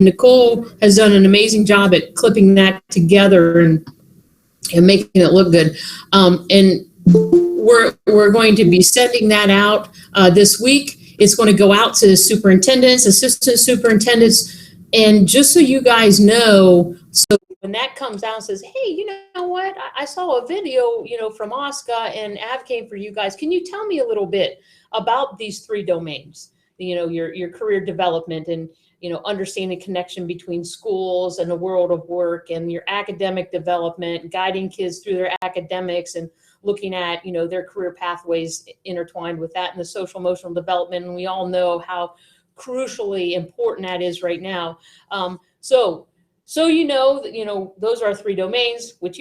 Nicole has done an amazing job at clipping that together and making it look good. And we're going to be sending that out this week. It's going to go out to superintendents, assistant superintendents, and just so you guys know, so when that comes out and says, hey, you know what, I saw a video, from OSCA and advocating for you guys. Can you tell me a little bit about these 3 domains? Your career development and understanding connection between schools and the world of work, and your academic development, guiding kids through their academics and looking at, their career pathways intertwined with that, and the social emotional development. And we all know how crucially important that is right now. So that, those are 3 domains, which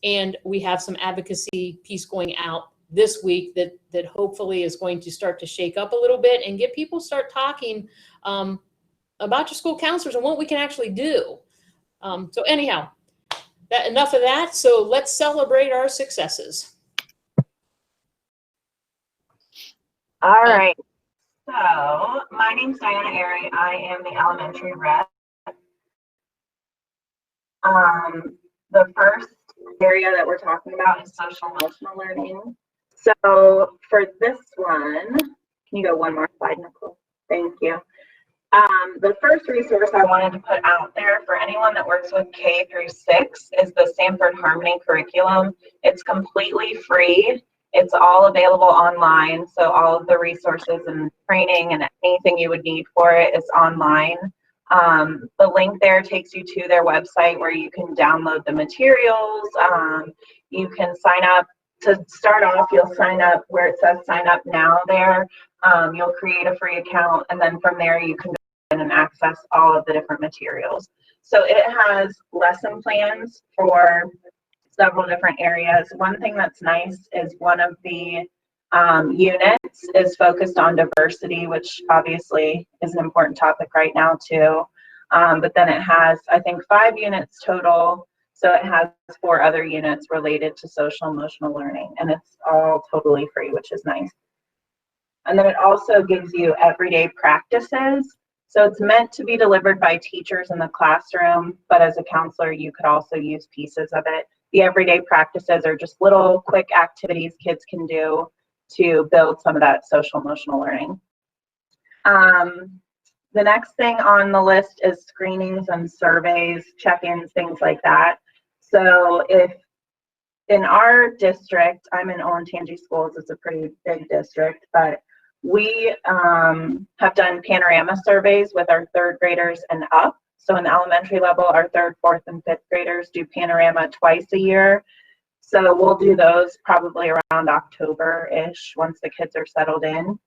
and we have some advocacy piece going out this week that hopefully is going to start to shake up a little bit and get people start talking about your school counselors and what we can actually do. So anyhow, enough of that. So let's celebrate our successes. All right. So my name's Diana Airy. I am the elementary rep. The first area that we're talking about is social emotional learning. So for this one, can you go one more slide, Nicole? Thank you. The first resource I wanted to put out there for anyone that works with K through 6 is the Sanford Harmony curriculum. It's completely free. It's all available online. So all of the resources and training and anything you would need for it is online. The link there takes you to their website where you can download the materials. You can sign up. To start off, you'll sign up where it says sign up now there. You'll create a free account, and then from there you can go in and access all of the different materials. So it has lesson plans for several different areas. One thing that's nice is one of the units is focused on diversity, which obviously is an important topic right now too. But then it has, I think, 5 units total. So it has 4 other units related to social emotional learning, and it's all totally free, which is nice. And then it also gives you everyday practices. So it's meant to be delivered by teachers in the classroom, but as a counselor, you could also use pieces of it. The everyday practices are just little quick activities kids can do to build some of that social emotional learning. The next thing on the list is screenings and surveys, check-ins, things like that. So if in our district, I'm in Olentangy Schools, it's a pretty big district, but we have done panorama surveys with our 3rd graders and up. So in the elementary level, our 3rd, 4th, and 5th graders do panorama twice a year. So we'll do those probably around October-ish once the kids are settled in.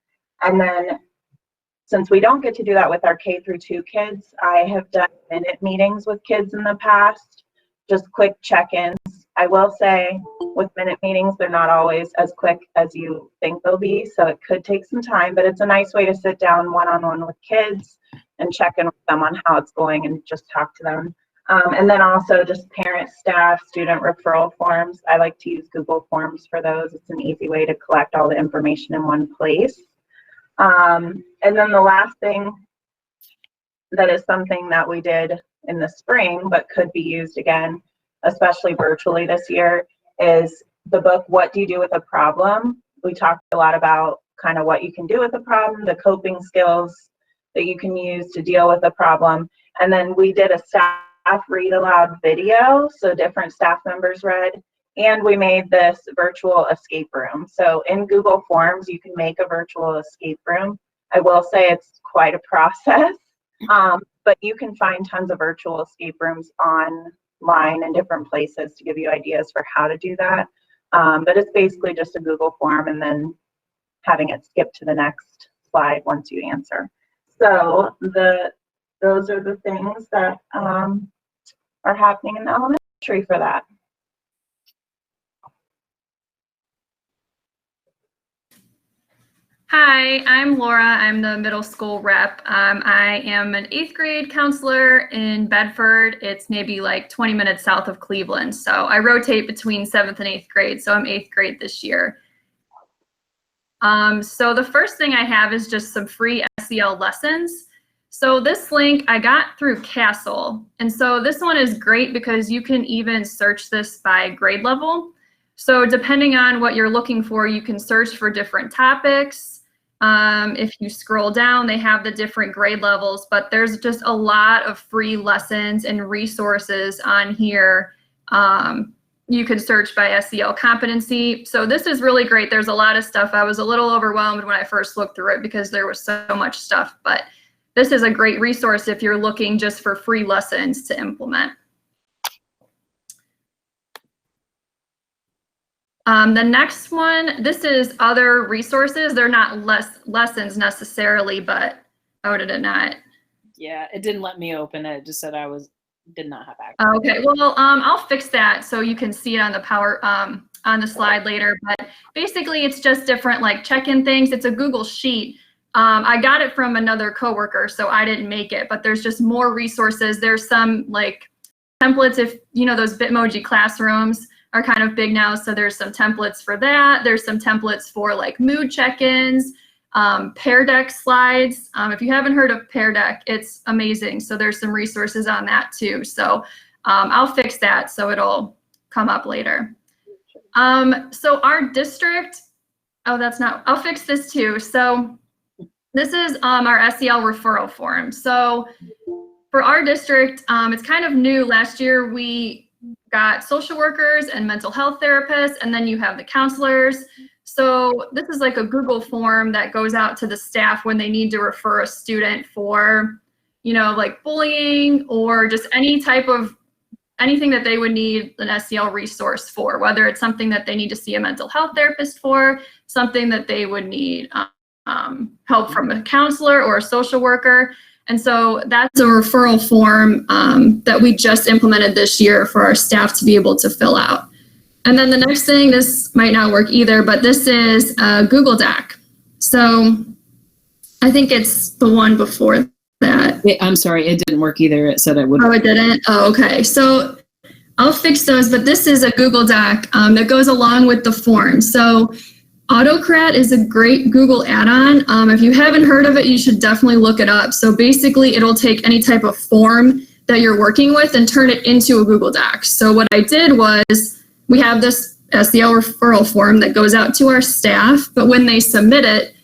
And then since we don't get to do that with our K through 2 kids, I have done minute meetings with kids in the past, just quick check-ins. I will say with minute meetings, they're not always as quick as you think they'll be, so it could take some time, but it's a nice way to sit down one-on-one with kids and check in with them on how it's going and just talk to them. And then also just parent, staff, student referral forms. I like to use Google Forms for those. It's an easy way to collect all the information in one place. And then the last thing that is something that we did in the spring but could be used again, especially virtually this year, is the book, What Do You Do With a Problem? We talked a lot about kind of what you can do with a problem, the coping skills that you can use to deal with a problem. And then we did a staff read aloud video, so different staff members read, and we made this virtual escape room. So in Google Forms, you can make a virtual escape room. I will say it's quite a process, but you can find tons of virtual escape rooms online in different places to give you ideas for how to do that. But it's basically just a Google form and then having it skip to the next slide once you answer. So those are the things that are happening in the elementary for that. Hi, I'm Laura. I'm the middle school rep. I am an 8th grade counselor in Bedford. It's maybe like 20 minutes south of Cleveland. So I rotate between 7th and 8th grade. So I'm 8th grade this year. So the first thing I have is just some free SEL lessons. So this link I got through Castle. And so this one is great because you can even search this by grade level. So depending on what you're looking for, you can search for different topics. If you scroll down, they have the different grade levels, but there's just a lot of free lessons and resources on here. You can search by SEL competency. So this is really great. There's a lot of stuff. I was a little overwhelmed when I first looked through it because there was so much stuff, but this is a great resource if you're looking just for free lessons to implement. The next one, this is other resources. They're not lessons necessarily, but oh, did it not? Yeah, it didn't let me open it. It just said did not have access. Okay, well, I'll fix that so you can see it on the on the slide later. But basically, it's just different like check-in things. It's a Google Sheet. I got it from another coworker, so I didn't make it. But there's just more resources. There's some like templates. If you know, those Bitmoji classrooms are kind of big now, so there's some templates for that. There's some templates for like mood check-ins, Pear Deck slides. If you haven't heard of Pear Deck, it's amazing. So there's some resources on that too. So I'll fix that so it'll come up later. So our district, I'll fix this too. So this is our SEL referral form. So for our district, it's kind of new. Last year we got social workers and mental health therapists, and then you have the counselors. So this is like a Google form that goes out to the staff when they need to refer a student for, you know, like bullying or just anything that they would need an SEL resource for, whether it's something that they need to see a mental health therapist for, something that they would need help from a counselor or a social worker. And so that's a referral form that we just implemented this year for our staff to be able to fill out. And then the next thing, this might not work either, but this is a Google Doc. So I think it's the one before that. I'm sorry, it didn't work either. It said it would. Oh, it didn't? Oh, okay. So I'll fix those, but this is a Google Doc that goes along with the form. So Autocrat is a great Google add-on. If you haven't heard of it, you should definitely look it up. So basically, it'll take any type of form that you're working with and turn it into a Google Doc. So what I did was, we have this SEL referral form that goes out to our staff, but when they submit it,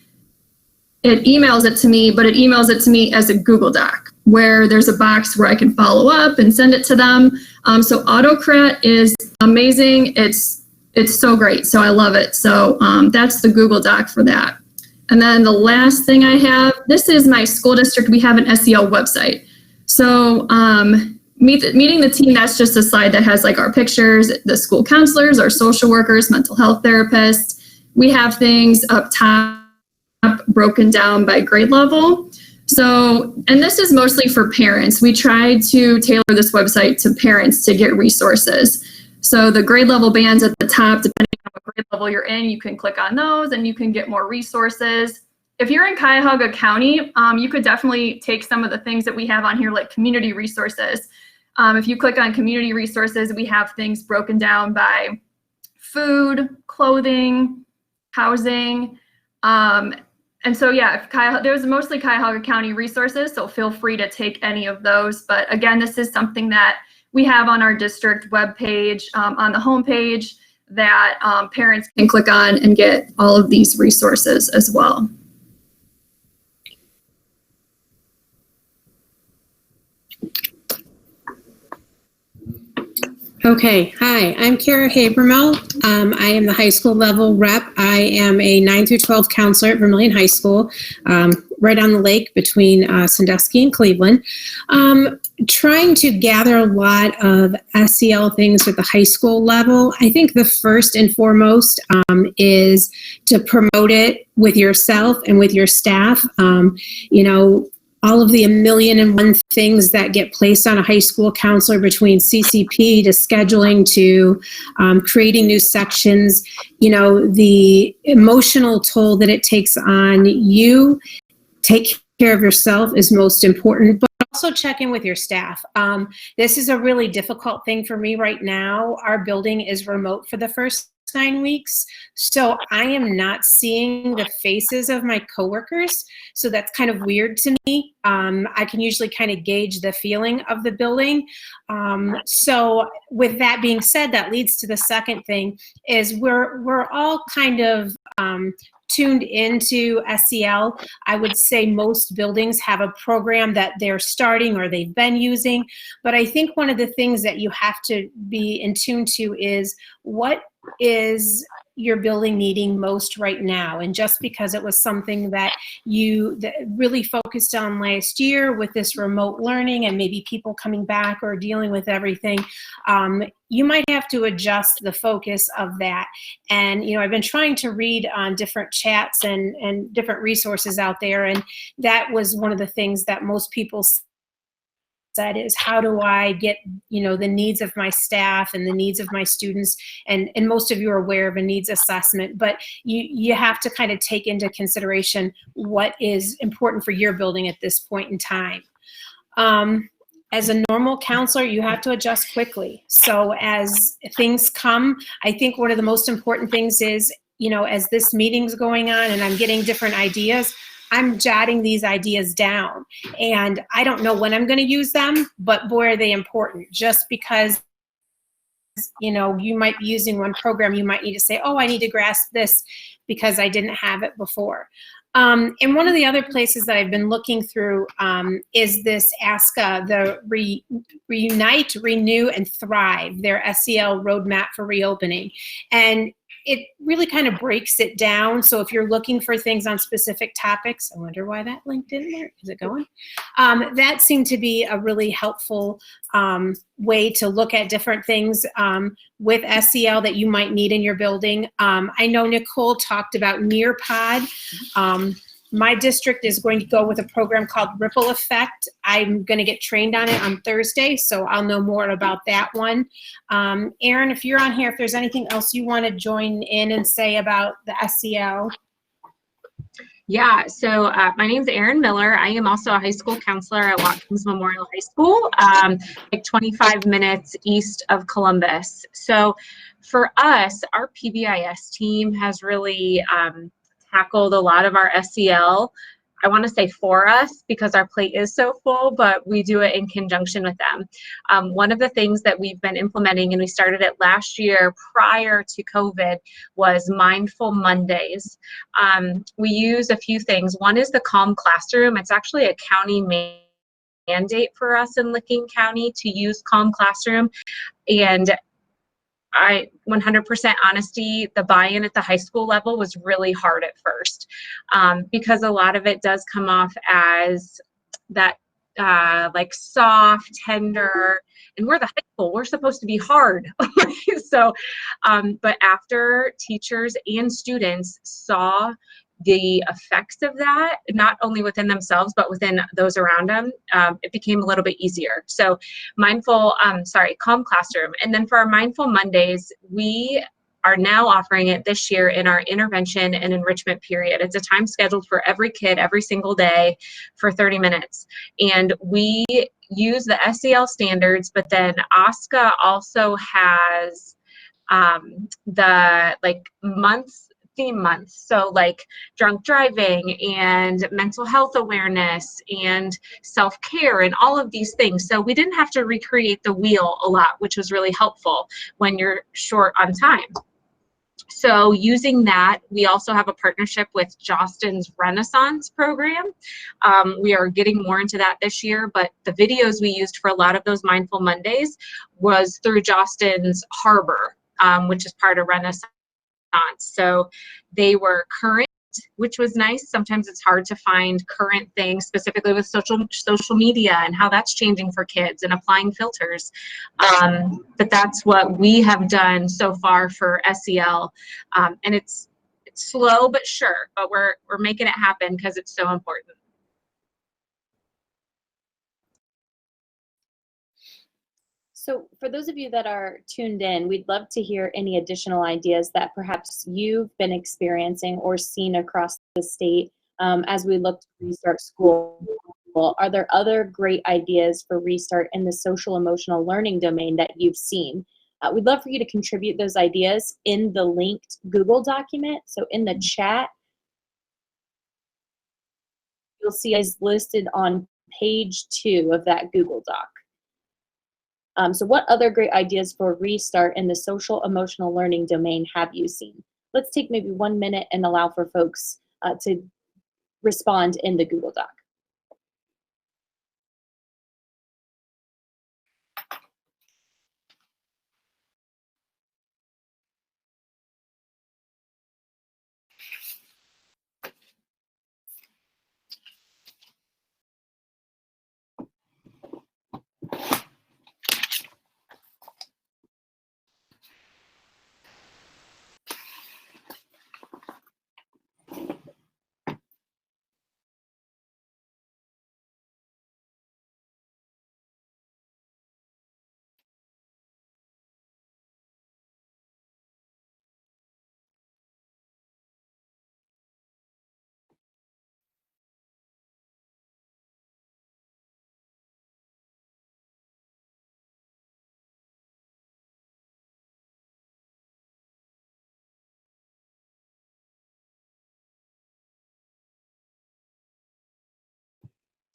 it emails it to me, but it emails it to me as a Google Doc, where there's a box where I can follow up and send it to them. So Autocrat is amazing. It's so great. So I love it. So that's the Google Doc for that. And then the last thing I have, this is my school district. We have an SEL website. So meeting the team, that's just a slide that has like our pictures, the school counselors, our social workers, mental health therapists. We have things up top broken down by grade level. So, and this is mostly for parents. We try to tailor this website to parents to get resources. So the grade level bands at the top, depending on what grade level you're in, you can click on those and you can get more resources. If you're in Cuyahoga County, you could definitely take some of the things that we have on here, like community resources. If you click on community resources, we have things broken down by food, clothing, housing. And so, yeah, there's mostly Cuyahoga County resources, so feel free to take any of those. But again, this is something that we have on our district webpage, on the homepage, that parents can click on and get all of these resources as well. Okay, hi, I'm Kara Habermel. I am the high school level rep. I am a 9 through 12 counselor at Vermillion High School, right on the lake between Sandusky and Cleveland. Trying to gather a lot of SEL things at the high school level. I think the first and foremost is to promote it with yourself and with your staff. You know, all of the 1,000,001 things that get placed on a high school counselor, between CCP to scheduling to creating new sections, you know, the emotional toll that it takes on you. Take care of yourself is most important, but also check in with your staff. This is a really difficult thing for me right now. Our building is remote for the first 9 weeks. So I am not seeing the faces of my coworkers. So that's kind of weird to me. I can usually kind of gauge the feeling of the building. So with that being said, that leads to the second thing is we're all kind of tuned into SEL. I would say most buildings have a program that they're starting or they've been using. But I think one of the things that you have to be in tune to is what is your building needing most right now. And just because it was something that that really focused on last year with this remote learning and maybe people coming back or dealing with everything, you might have to adjust the focus of that. And, I've been trying to read on different chats and different resources out there. And that was one of the things that most people said is, how do I get, the needs of my staff and the needs of my students? And most of you are aware of a needs assessment, but you have to kind of take into consideration what is important for your building at this point in time. As a normal counselor, you have to adjust quickly. So as things come, I think one of the most important things is, as this meeting's going on and I'm getting different ideas, I'm jotting these ideas down. And I don't know when I'm going to use them, but boy, are they important. Just because, you might be using one program, you might need to say, oh, I need to grasp this because I didn't have it before. And one of the other places that I've been looking through is this OSCA, the Reunite, Renew, and Thrive, their SEL roadmap for reopening. And it really kind of breaks it down. So if you're looking for things on specific topics, I wonder why that link didn't work. Is it going? That seemed to be a really helpful way to look at different things with SEL that you might need in your building. I know Nicole talked about Nearpod. My district is going to go with a program called Ripple Effect. I'm going to get trained on it on Thursday, so I'll know more about that one. Erin, if you're on here, if there's anything else you want to join in and say about the SEL. Yeah, so my name is Erin Miller. I am also a high school counselor at Watkins Memorial High School, like 25 minutes east of Columbus. So for us, our PBIS team has really tackled a lot of our SEL. I want to say for us because our plate is so full, but we do it in conjunction with them. One of the things that we've been implementing, and we started it last year prior to COVID, was Mindful Mondays. We use a few things. One is the Calm Classroom. It's actually a county mandate for us in Licking County to use Calm Classroom. And 100% honesty, the buy-in at the high school level was really hard at first because a lot of it does come off as that like soft, tender, and we're the high school, we're supposed to be hard. So, but after teachers and students saw the effects of that, not only within themselves, but within those around them, it became a little bit easier. So Calm Classroom. And then for our Mindful Mondays, we are now offering it this year in our intervention and enrichment period. It's a time scheduled for every kid every single day for 30 minutes. And we use the SEL standards, but then OSCA also has the theme months. So like drunk driving and mental health awareness and self-care and all of these things. So we didn't have to recreate the wheel a lot, which was really helpful when you're short on time. So using that, we also have a partnership with Jostens Renaissance program. We are getting more into that this year, but the videos we used for a lot of those Mindful Mondays was through Jostens Harbor, which is part of Renaissance. So they were current, which was nice. Sometimes it's hard to find current things, specifically with social media and how that's changing for kids and applying filters. But that's what we have done so far for SEL. And it's slow but sure, but we're making it happen because it's so important. So for those of you that are tuned in, we'd love to hear any additional ideas that perhaps you've been experiencing or seen across the state as we look to restart school. Are there other great ideas for restart in the social emotional learning domain that you've seen? We'd love for you to contribute those ideas in the linked Google document. So in the chat, you'll see is listed on page 2 of that Google Doc. So what other great ideas for restart in the social emotional learning domain have you seen? Let's take maybe 1 minute and allow for folks to respond in the Google Doc.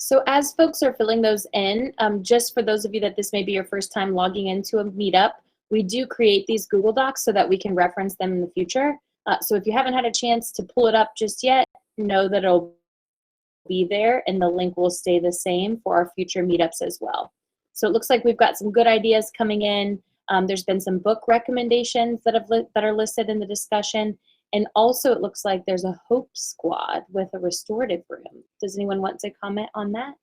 So as folks are filling those in, just for those of you that this may be your first time logging into a meetup, we do create these Google Docs so that we can reference them in the future. So if you haven't had a chance to pull it up just yet, know that it'll be there and the link will stay the same for our future meetups as well. So it looks like we've got some good ideas coming in. There's been some book recommendations that are listed in the discussion. And also it looks like there's a Hope Squad with a restorative room. Does anyone want to comment on that?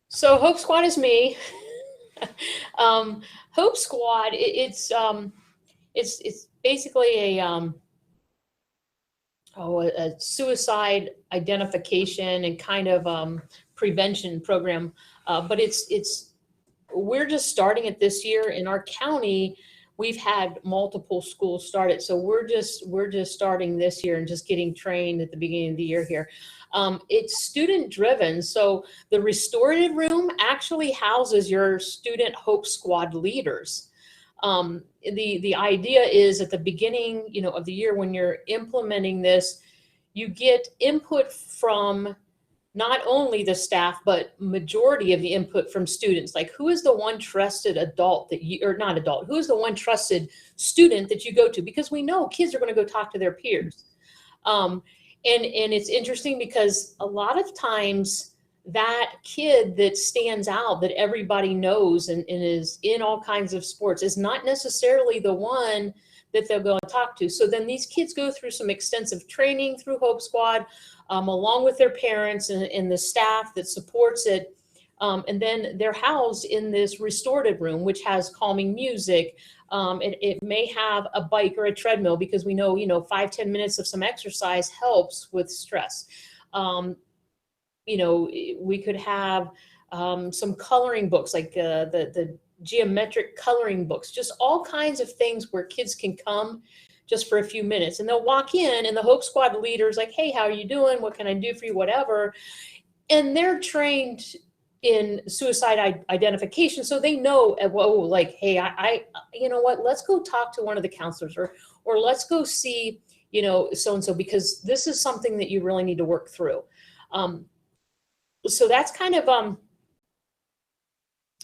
So Hope Squad is me. Hope Squad, it's basically a suicide identification and kind of prevention program, but we're just starting it this year in our county. We've had multiple schools start it, so we're just starting this year and just getting trained at the beginning of the year here. It's student driven, so the restorative room actually houses your student Hope Squad leaders. The idea is at the beginning, of the year when you're implementing this, you get input from not only the staff, but majority of the input from students. Like, who is the one trusted adult who is the one trusted student that you go to? Because we know kids are going to go talk to their peers. And it's interesting because a lot of times that kid that stands out that everybody knows and is in all kinds of sports is not necessarily the one that they'll go and talk to. So then these kids go through some extensive training through Hope Squad, along with their parents and the staff that supports it. And then they're housed in this restorative room, which has calming music. It may have a bike or a treadmill because we know, 5-10 minutes of some exercise helps with stress. We could have some coloring books, like the geometric coloring books, just all kinds of things where kids can come just for a few minutes, and they'll walk in and the Hope Squad leader's like, hey, how are you doing? What can I do for you? Whatever. And they're trained in suicide identification. So they know, like, hey, I you know what, let's go talk to one of the counselors or let's go see, so-and-so, because this is something that you really need to work through. So that's kind of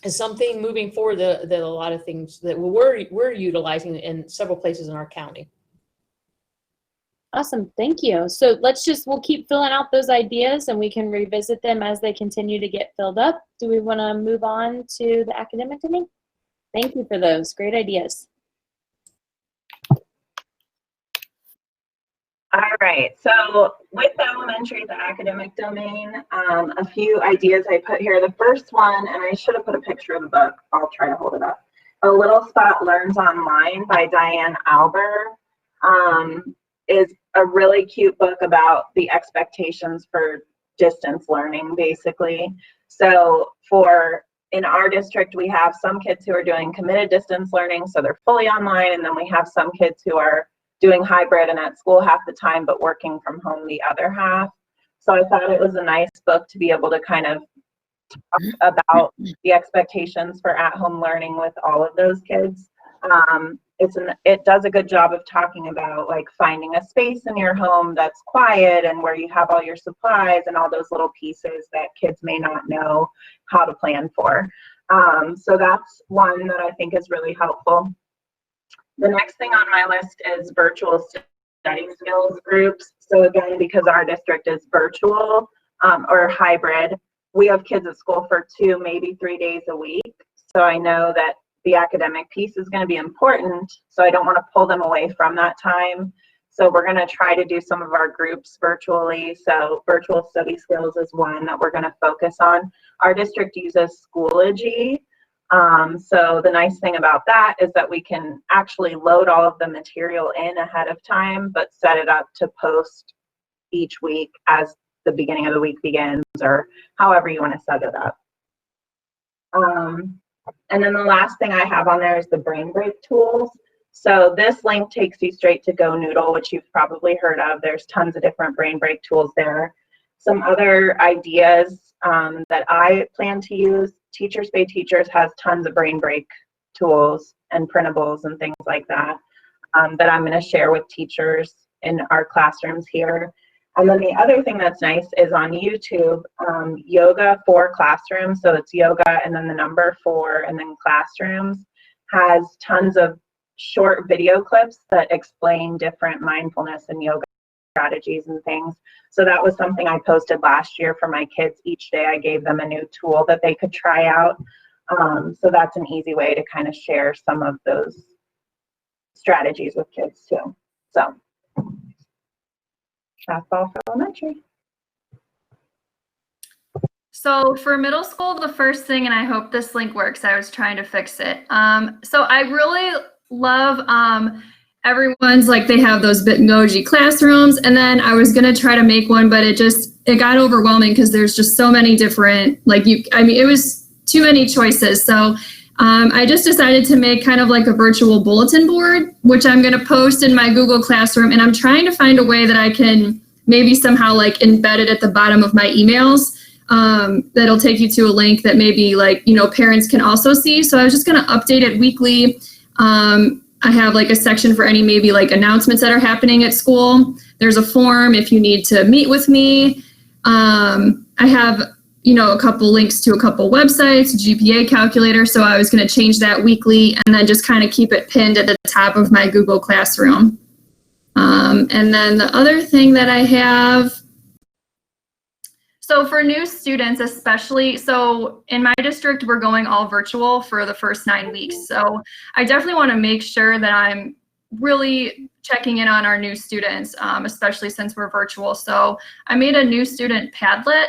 is something moving forward that a lot of things that we're utilizing in several places in our county. Awesome, thank you. So we'll keep filling out those ideas and we can revisit them as they continue to get filled up. Do we want to move on to the academic domain? Thank you for those great ideas. All right, so with the elementary, the academic domain, a few ideas I put here. The first one, and I should have put a picture of the book, I'll try to hold it up. A Little Spot Learns Online by Diane Alber is a really cute book about the expectations for distance learning, basically. So in our district, we have some kids who are doing committed distance learning, so they're fully online, and then we have some kids who are doing hybrid and at school half the time, but working from home the other half. So I thought it was a nice book to be able to kind of talk about the expectations for at-home learning with all of those kids. It does a good job of talking about like finding a space in your home that's quiet and where you have all your supplies and all those little pieces that kids may not know how to plan for. So that's one that I think is really helpful. The next thing on my list is virtual study skills groups. So again, because our district is virtual or hybrid, we have kids at school for 2, maybe 3 days a week. So I know that the academic piece is going to be important. So I don't want to pull them away from that time. So we're going to try to do some of our groups virtually. So virtual study skills is one that we're going to focus on. Our district uses Schoology. So the nice thing about that is that we can actually load all of the material in ahead of time, but set it up to post each week as the beginning of the week begins, or however you want to set it up. And then the last thing I have on there is the brain break tools. So this link takes you straight to Go Noodle, which you've probably heard of. There's tons of different brain break tools there. Some other ideas that I plan to use, Teachers Pay Teachers has tons of brain break tools and printables and things like that that I'm going to share with teachers in our classrooms here. And then the other thing that's nice is on YouTube, Yoga for Classrooms. So it's yoga and then the number 4 and then classrooms has tons of short video clips that explain different mindfulness and yoga strategies and things. So that was something I posted last year for my kids. Each day I gave them a new tool that they could try out. So that's an easy way to kind of share some of those strategies with kids too. So that's all for elementary. So for middle school, the first thing, and I hope this link works, I was trying to fix it. So I really love everyone's, like, they have those Bitmoji classrooms, and then I was gonna try to make one, but it got overwhelming because there's just so many different, it was too many choices. So I just decided to make kind of like a virtual bulletin board, which I'm going to post in my Google Classroom. And I'm trying to find a way that I can maybe somehow like embed it at the bottom of my emails. That'll take you to a link that maybe parents can also see. So I was just going to update it weekly. I have like a section for any maybe like announcements that are happening at school. There's a form if you need to meet with me. I have a couple links to a couple websites, GPA calculator. So I was going to change that weekly and then just kind of keep it pinned at the top of my Google Classroom. And then the other thing that I have, so for new students especially, so in my district, we're going all virtual for the first 9 weeks. So I definitely want to make sure that I'm really checking in on our new students, especially since we're virtual. So I made a new student Padlet.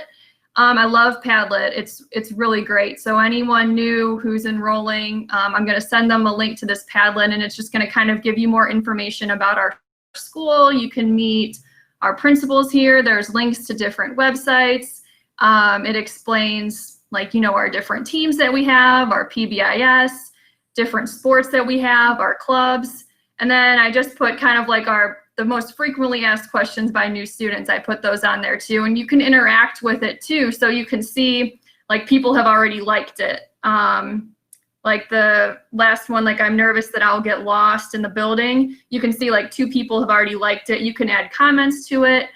I love Padlet. It's really great. So anyone new who's enrolling, I'm going to send them a link to this Padlet, and it's just going to kind of give you more information about our school. You can meet our principals here. There's links to different websites. It explains our different teams that we have, our PBIS, different sports that we have, our clubs. And then I just put kind of like the most frequently asked questions by new students. I put those on there too, and you can interact with it too. So you can see people have already liked it. Like the last one, I'm nervous that I'll get lost in the building. You can see 2 people have already liked it. You can add comments to it.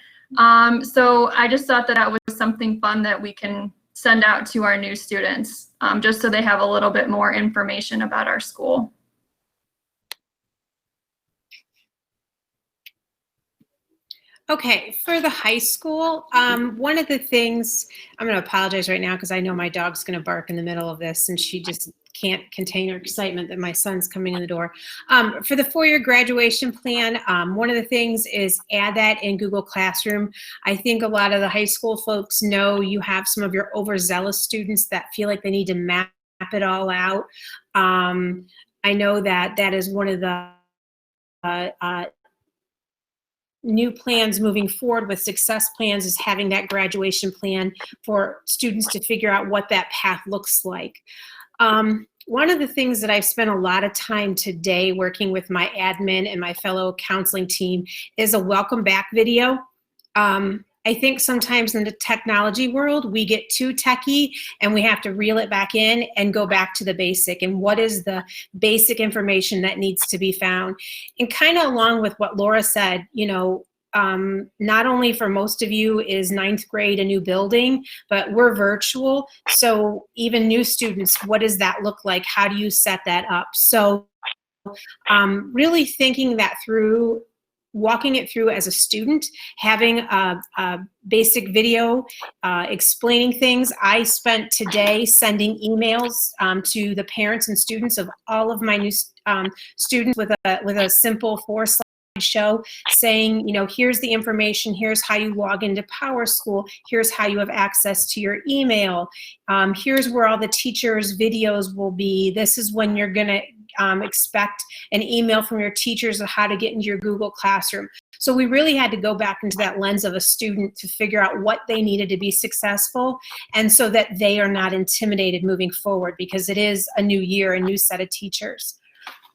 So I just thought that was something fun that we can send out to our new students, just so they have a little bit more information about our school. Okay, for the high school, one of the things, I'm going to apologize right now because I know my dog's going to bark in the middle of this and she just can't contain her excitement that my son's coming in the door. For the 4-year graduation plan, one of the things is add that in Google Classroom. I think a lot of the high school folks know you have some of your overzealous students that feel like they need to map it all out. I know that is one of the new plans moving forward with success plans is having that graduation plan for students to figure out what that path looks like. One of the things that I've spent a lot of time today working with my admin and my fellow counseling team is a welcome back video. I I think sometimes in the technology world, we get too techie and we have to reel it back in and go back to the basic. And what is the basic information that needs to be found? And kind of along with what Laura said, not only for most of you is ninth grade a new building, but we're virtual. So even new students, what does that look like? How do you set that up? So really thinking that through, walking it through as a student, having a basic video explaining things. I spent today sending emails to the parents and students of all of my new students with a simple 4-slide show saying, here's the information, here's how you log into PowerSchool, here's how you have access to your email, here's where all the teachers' videos will be, this is when you're going to expect an email from your teachers of how to get into your Google Classroom. So we really had to go back into that lens of a student to figure out what they needed to be successful, and so that they are not intimidated moving forward, because it is a new year, a new set of teachers.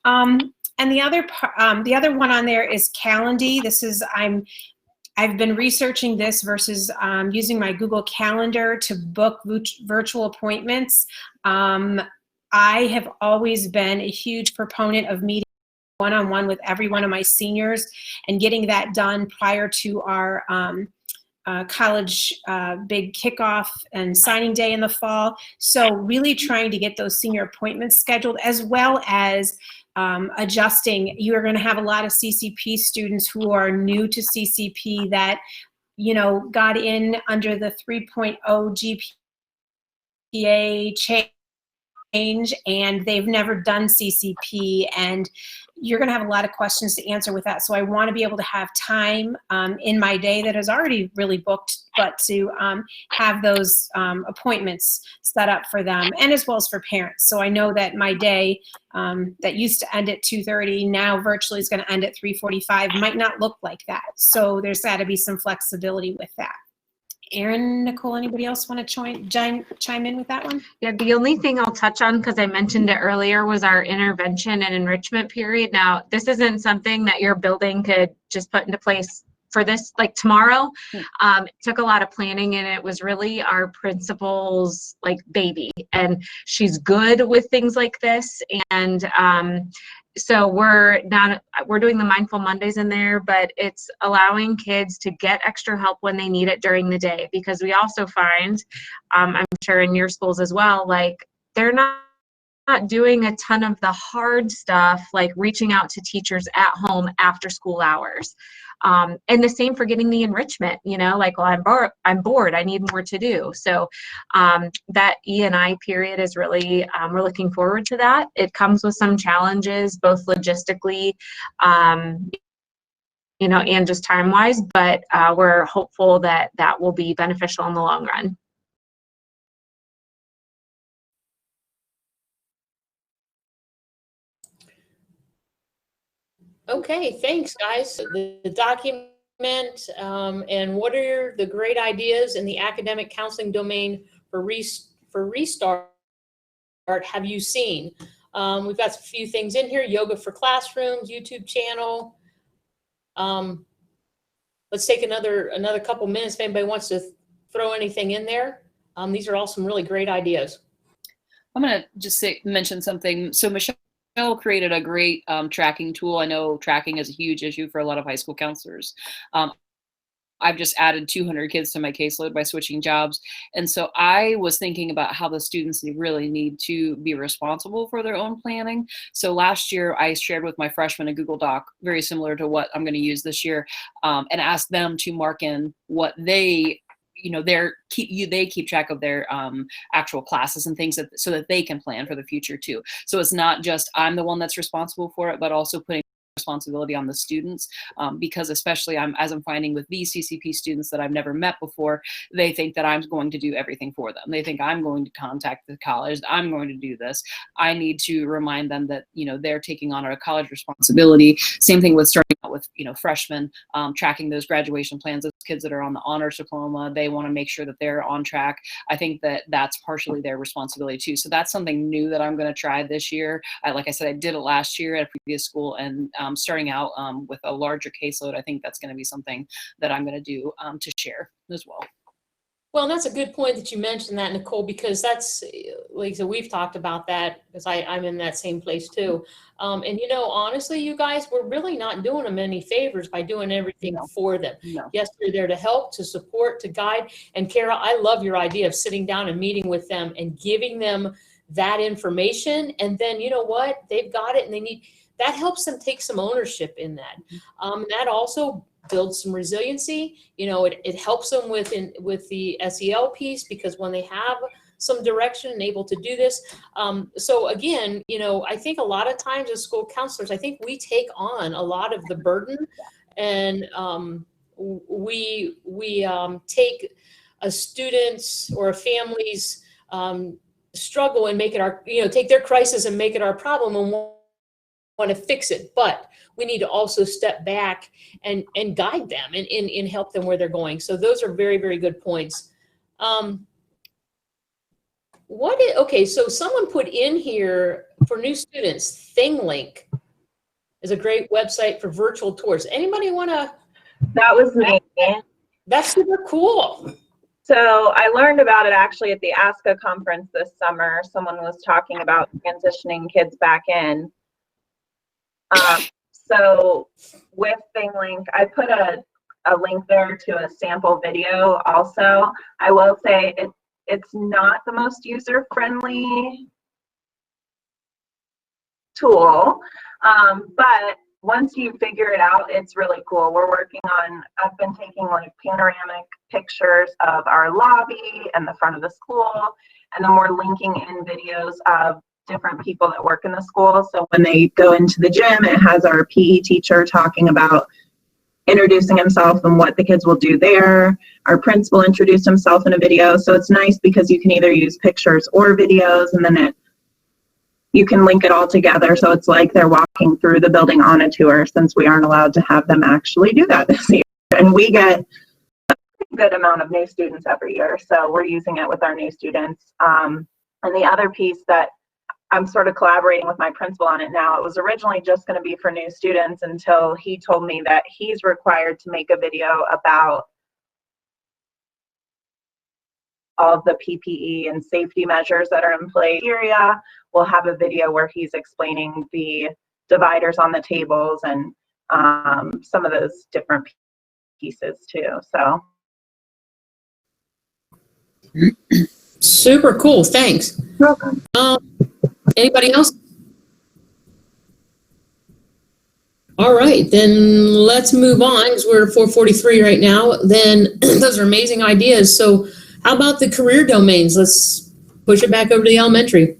And the other one on there is Calendly. I've been researching this versus using my Google Calendar to book virtual appointments. I have always been a huge proponent of meeting one-on-one with every one of my seniors and getting that done prior to our college big kickoff and signing day in the fall. So really trying to get those senior appointments scheduled, as well as adjusting. You are going to have a lot of CCP students who are new to CCP that, got in under the 3.0 GPA change, and they've never done CCP, and you're going to have a lot of questions to answer with that. So I want to be able to have time in my day that is already really booked, but to have those appointments set up for them, and as well as for parents. So I know that my day that used to end at 2:30 now virtually is going to end at 3:45 might not look like that. So there's got to be some flexibility with that. Erin, Nicole, anybody else want to chime in with that one? Yeah, the only thing I'll touch on, because I mentioned it earlier, was our intervention and enrichment period. Now, this isn't something that your building could just put into place for this, like tomorrow. It took a lot of planning, and it was really our principal's baby. And she's good with things like this. And so we're doing the Mindful Mondays in there, but it's allowing kids to get extra help when they need it during the day, because we also find, I'm sure in your schools as well, they're not doing a ton of the hard stuff, like reaching out to teachers at home after school hours. And the same for getting the enrichment, well, I'm bored, I need more to do. So that E&I period is really, we're looking forward to that. It comes with some challenges, both logistically, and just time-wise, but we're hopeful that that will be beneficial in the long run. Okay, thanks, guys. The document and what are the great ideas in the academic counseling domain for restart have you seen? We've got a few things in here: yoga for classrooms, YouTube channel. Let's take another couple minutes if anybody wants to throw anything in there. These are all some really great ideas. I'm going to just mention something. So Michelle created a great tracking tool. I know tracking is a huge issue for a lot of high school counselors. I've just added 200 kids to my caseload by switching jobs. And so I was thinking about how the students really need to be responsible for their own planning. So last year I shared with my freshmen a Google Doc, very similar to what I'm going to use this year, and asked them to mark in what they keep track of their actual classes and things so that they can plan for the future too. So it's not just I'm the one that's responsible for it, but also putting responsibility on the students, because especially as I'm finding with these CCP students that I've never met before, they think that I'm going to do everything for them. They think I'm going to contact the college, I'm going to do this. I need to remind them that they're taking on a college responsibility. Same thing with starting out with freshmen, tracking those graduation plans. Those kids that are on the honors diploma, they want to make sure that they're on track. I think that that's partially their responsibility too. So that's something new that I'm going to try this year. Like I said, I did it last year at a previous school, and starting out with a larger caseload, I think that's going to be something that I'm going to do to share as well. Well, that's a good point that you mentioned that, Nicole, because that's, like, so we've talked about that because I'm in that same place too. And honestly, you guys, we're really not doing them any favors by doing everything for them. No. Yes, they're there to help, to support, to guide. And Kara, I love your idea of sitting down and meeting with them and giving them that information. And then, you know what, they've got it and that helps them take some ownership in that. That also build some resiliency. It helps them with the SEL piece, because when they have some direction and able to do this. So again, I think a lot of times as school counselors, I think we take on a lot of the burden, and we take a student's or a family's struggle and make it our, take their crisis and make it our problem and want to fix it. But we need to also step back and guide them and help them where they're going. So those are very, very good points. Okay, so someone put in here for new students, ThingLink is a great website for virtual tours. Anybody want to? That was me. That's super cool. So I learned about it actually at the OSCA conference this summer. Someone was talking about transitioning kids back in. So with ThingLink, I put a link there to a sample video also. I will say it's not the most user-friendly tool, but once you figure it out, it's really cool. I've been taking like panoramic pictures of our lobby and the front of the school, and then we're linking in videos of different people that work in the school. So when they go into the gym, it has our PE teacher talking about introducing himself and what the kids will do there. Our principal introduced himself in a video. So it's nice because you can either use pictures or videos, and then you can link it all together. So it's like they're walking through the building on a tour, since we aren't allowed to have them actually do that this year. And we get a good amount of new students every year. So we're using it with our new students. And the other piece that I'm sort of collaborating with my principal on it now. It was originally just going to be for new students until he told me that he's required to make a video about all of the PPE and safety measures that are in place. Area will have a video where he's explaining the dividers on the tables and some of those different pieces too. So Super cool. Thanks. welcome. Anybody else? All right, then let's move on, because we're at 4:43 right now. Then those are amazing ideas. So how about the career domains? Let's push it back over to the elementary.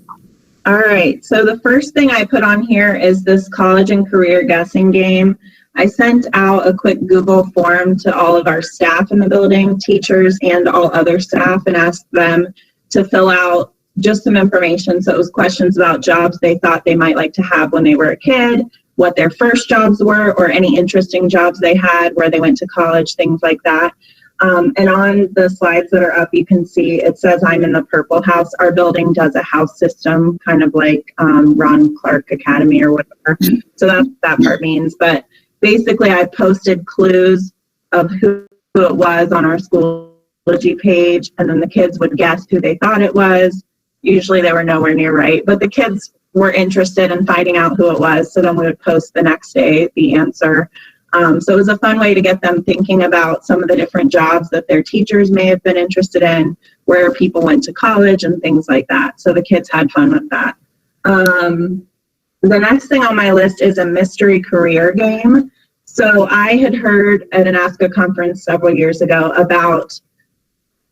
All right, so the first thing I put on here is this college and career guessing game. I sent out a quick Google form to all of our staff in the building, teachers and all other staff, and asked them to fill out just some information. So it was questions about jobs they thought they might like to have when they were a kid, what their first jobs were, or any interesting jobs they had, where they went to college, things like that. And on the slides that are up, you can see it says I'm in the purple house. Our building does a house system, kind of like Ron Clark Academy or whatever. So that's what that part means. But basically, I posted clues of who it was on our Schoology page, and then the kids would guess who they thought it was. Usually they were nowhere near right, but the kids were interested in finding out who it was. So then we would post the next day the answer. So it was a fun way to get them thinking about some of the different jobs that their teachers may have been interested in, where people went to college and things like that. So the kids had fun with that. The next thing on my list is a mystery career game. So I had heard at an OSCA conference several years ago about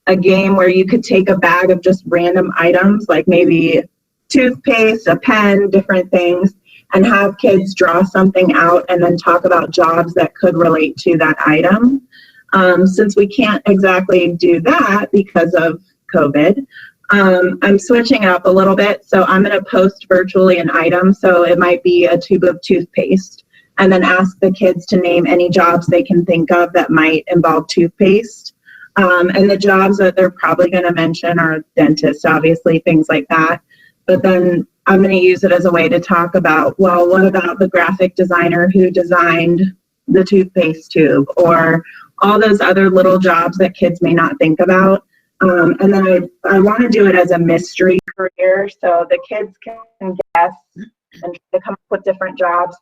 a game where you could take a bag of just random items, like maybe toothpaste, a pen, different things, and have kids draw something out and then talk about jobs that could relate to that item. Since we can't exactly do that because of COVID, I'm switching up a little bit. So I'm going to post virtually an item. So it might be a tube of toothpaste, and then ask the kids to name any jobs they can think of that might involve toothpaste. And the jobs that they're probably going to mention are dentists, obviously, things like that. But then I'm going to use it as a way to talk about, well, what about the graphic designer who designed the toothpaste tube, or all those other little jobs that kids may not think about. And then I want to do it as a mystery career, so the kids can guess and try to come up with different jobs.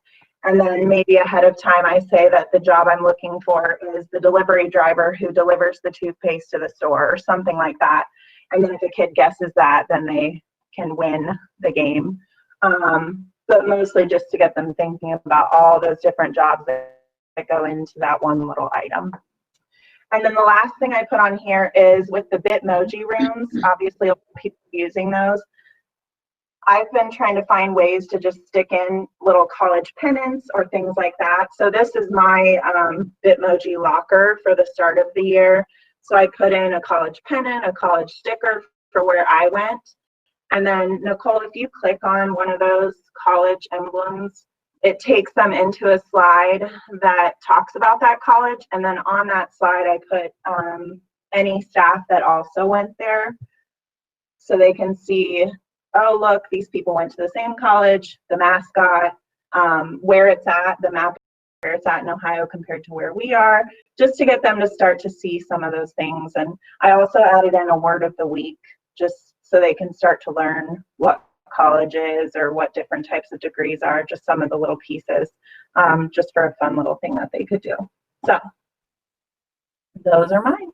And then maybe ahead of time, I say that the job I'm looking for is the delivery driver who delivers the toothpaste to the store, or something like that. And then if a kid guesses that, then they can win the game. But mostly just to get them thinking about all those different jobs that go into that one little item. And then the last thing I put on here is with the Bitmoji rooms, obviously people using those. I've been trying to find ways to just stick in little college pennants or things like that. So this is my Bitmoji locker for the start of the year. So I put in a college pennant, a college sticker for where I went. And then Nicole, if you click on one of those college emblems, it takes them into a slide that talks about that college. And then on that slide, I put any staff that also went there, so they can see, oh, look, these people went to the same college, the mascot, where it's at, the map, where it's at in Ohio compared to where we are, just to get them to start to see some of those things. And I also added in a word of the week, just so they can start to learn what college is or what different types of degrees are, just some of the little pieces, just for a fun little thing that they could do. So those are mine.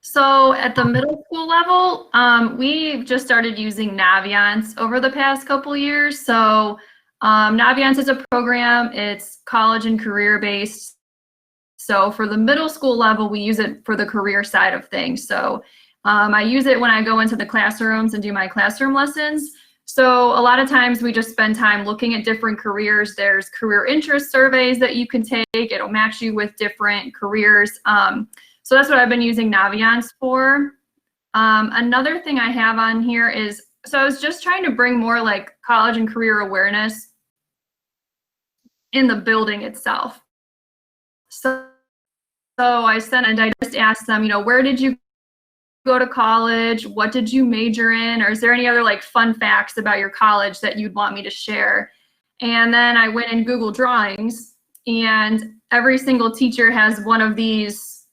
So at the middle school level, we've just started using Naviance over the past couple years. So Naviance is a program, it's college and career based. So for the middle school level, we use it for the career side of things. So I use it when I go into the classrooms and do my classroom lessons. So a lot of times we just spend time looking at different careers. There's career interest surveys that you can take. It'll match you with different careers. So that's what I've been using Naviance for. Another thing I have on here is, so I was just trying to bring more like college and career awareness in the building itself. So I sent and I just asked them, you know, where did you go to college? What did you major in? Or is there any other like fun facts about your college that you'd want me to share? And then I went in Google Drawings, and every single teacher has one of these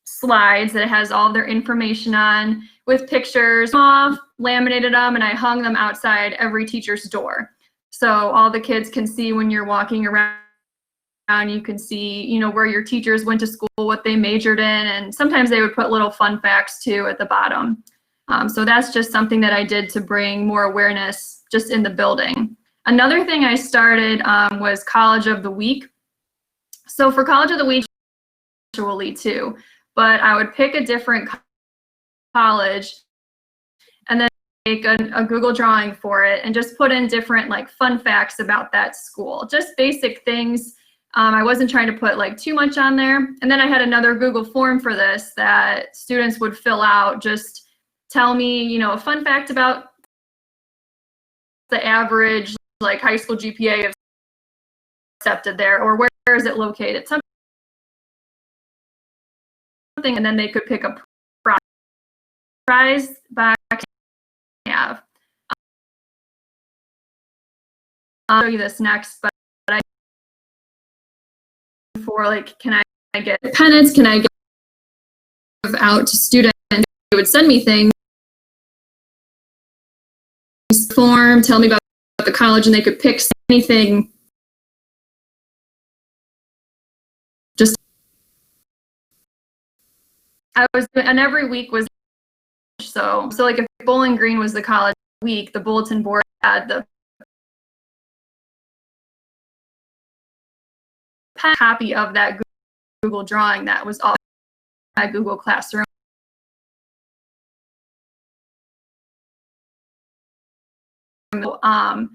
slides that has all their information on with pictures off, laminated them, and I hung them outside every teacher's door. So all the kids can see when you're walking around, you can see, you know, where your teachers went to school, what they majored in, and sometimes they would put little fun facts too at the bottom. So that's just something that I did to bring more awareness just in the building. Another thing I started was College of the Week. So for College of the Week, virtually too, but I would pick a different college and then make a Google drawing for it and just put in different like fun facts about that school, just basic things. I wasn't trying to put like too much on there. And then I had another Google form for this that students would fill out. Just tell me, you know, a fun fact about the average like high school GPA of accepted there, or where is it located? Something, and then they could pick a prize by have. I'll show you this next, but I for like, can I get pennants? Can I give out to students? They would send me things, form, tell me about the college, and they could pick anything. Just and every week was so like if Bowling Green was the college week, the bulletin board had the copy of that Google drawing that was all my Google Classroom. I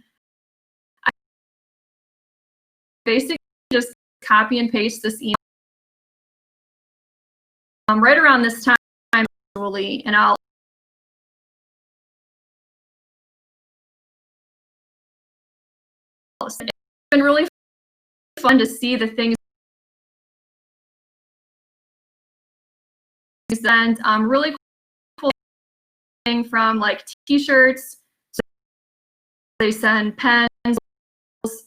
basically just copy and paste this email right around this time, usually, and I'll it's been really fun to see the things sent really cool thing from like t-shirts. So they send pens,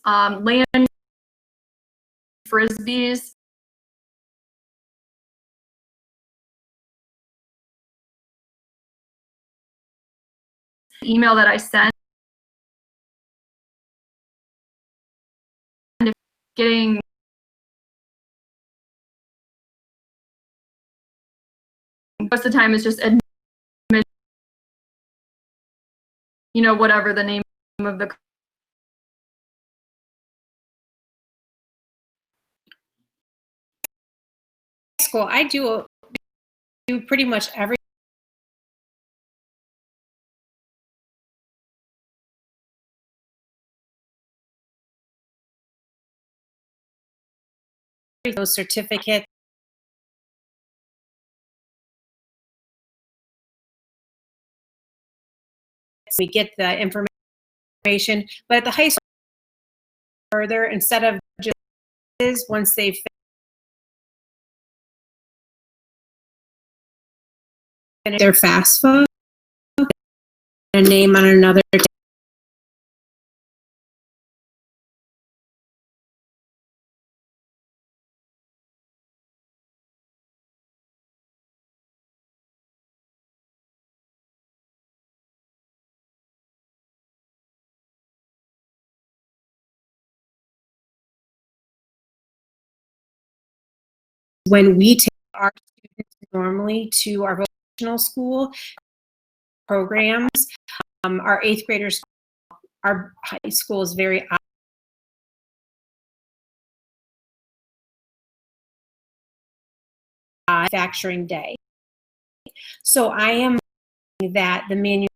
land frisbees. Email that I sent, getting most of the time is just admission, you know, whatever the name of the School, I do pretty much every those certificates. We get the information, but at the high school, further, instead of just once they've finished their FAFSA, a name on another. When we take our students normally to our vocational school programs, our 8th graders, our high school is very manufacturing day. So I am that the manual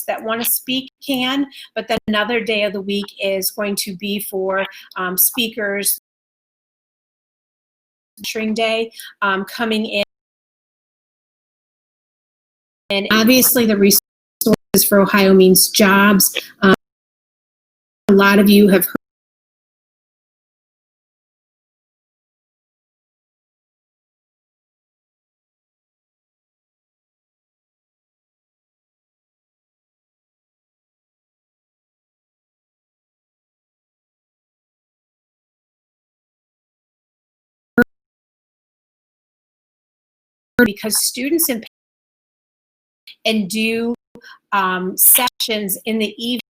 that want to speak can, but then another day of the week is going to be for speakers day coming in. And obviously the resources for Ohio Means Jobs. A lot of you have heard because students and do sessions in the evening.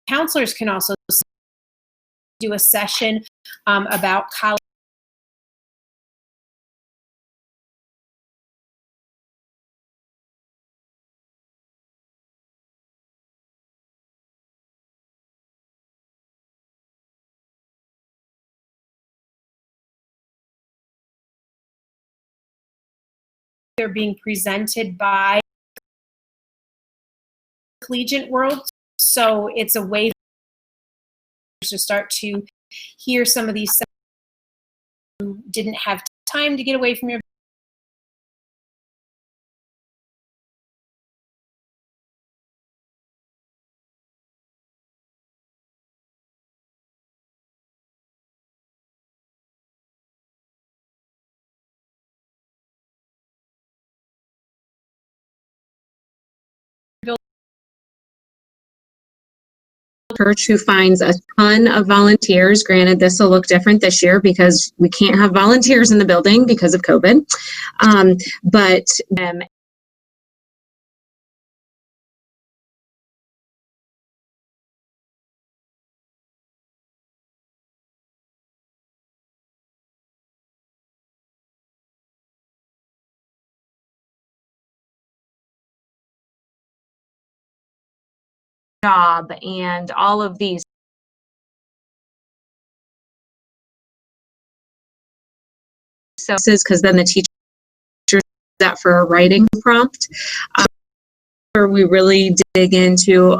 Counselors can also do a session about college. They're being presented by collegiate world, so it's a way to start to hear some of these who didn't have time to get away from your church who finds a ton of volunteers. Granted, this will look different this year because we can't have volunteers in the building because of COVID. But job and all of these so because then the teacher that for a writing prompt where we really dig into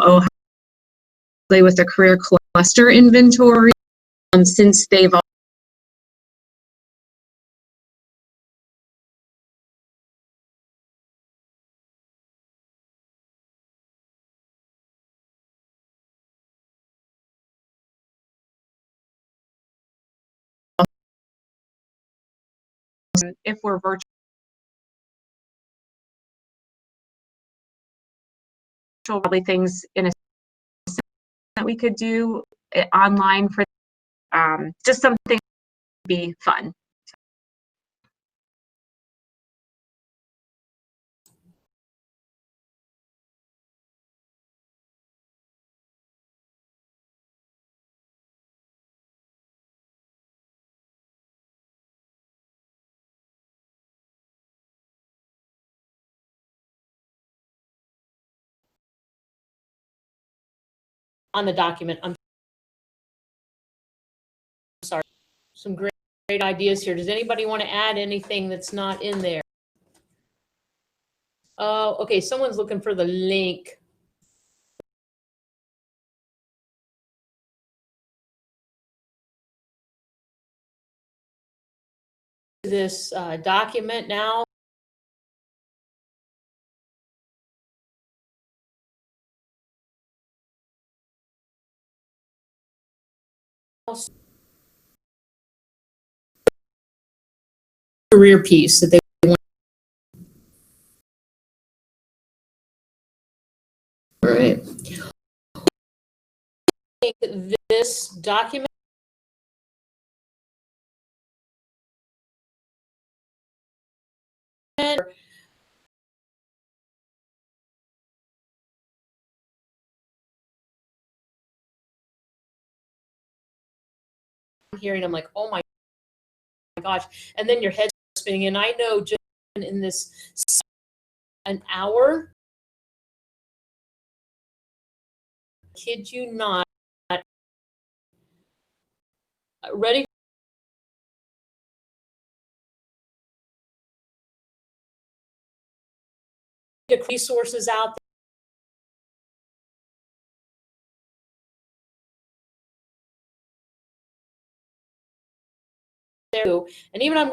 with the career cluster inventory, since they've if we're virtual probably things in a that we could do online for just something to be fun. On the document. I'm sorry. Some great ideas here. Does anybody want to add anything that's not in there? Oh, okay. Someone's looking for the link. This document now. Career piece that they want. All right. This document hearing, I'm like, oh my gosh. And then your head's spinning. And I know just in this an hour, kid you not, ready to resources out there. And even I'm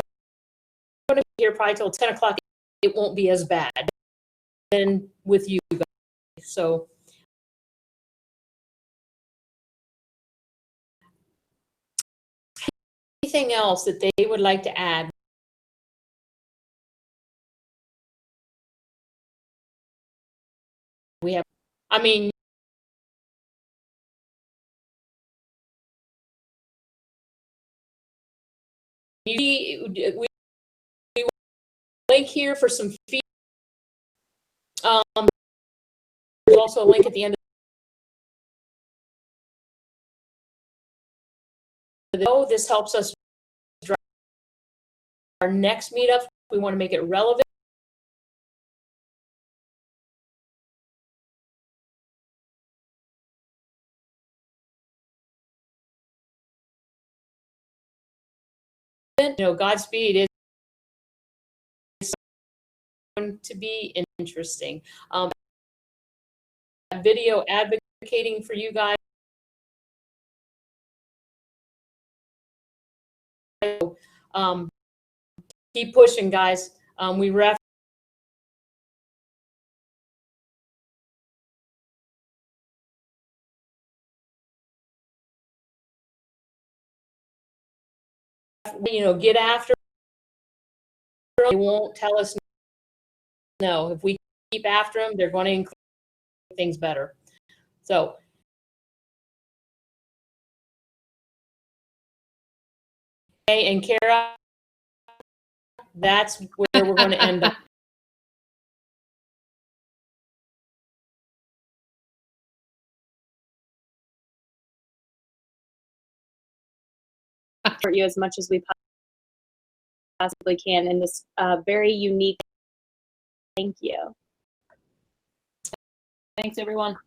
going to be here probably till 10 o'clock. It won't be as bad than with you guys. So anything else that they would like to add? We have, I mean, we link here for some feedback. There's also a link at the end of the video. This helps us drive our next meetup. We want to make it relevant. You know, Godspeed is going to be interesting. Video advocating for you guys. Keep pushing, guys. We ref. You know, get after. They won't tell us no. If we keep after them, they're going to include things better. So. Okay, and Kara, that's where we're going to end up. Support you as much as we possibly can in this very unique. Thank you. Thanks, everyone.